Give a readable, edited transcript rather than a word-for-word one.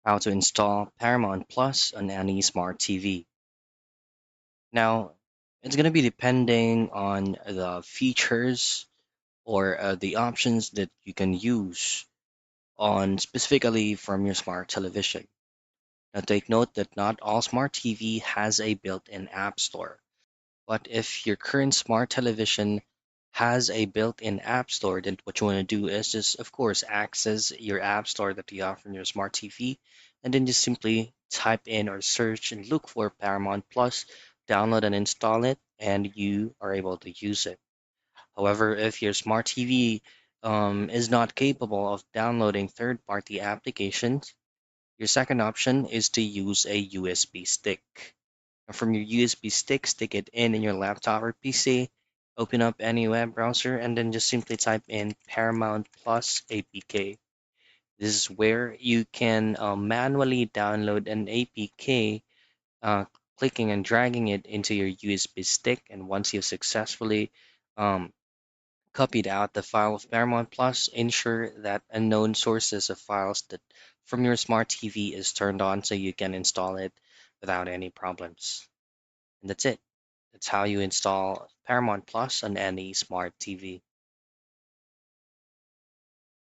How to install Paramount Plus on any smart TV. Now, it's going to be depending on the features or the options that you can use on specifically from your smart television. Now, take note that not all smart TV has a built-in app store. But if your current smart television has a built-in app store, then what you want to do is just, of course, access your app store that you have from your smart TV, and then just simply type in or search and look for Paramount Plus, download and install it, and you are able to use it. However, if your smart TV is not capable of downloading third-party applications, your second option is to use a USB stick. From your USB stick, stick it in your laptop or PC, open up any web browser, and then just simply type in Paramount Plus APK. This is where you can manually download an APK, uh, clicking and dragging it into your USB stick. And once you've successfully um, copied out the file of Paramount Plus, ensure that unknown sources of files that from your smart TV is turned on so you can install it without any problems. And that's it. That's how you install Paramount Plus on any smart TV.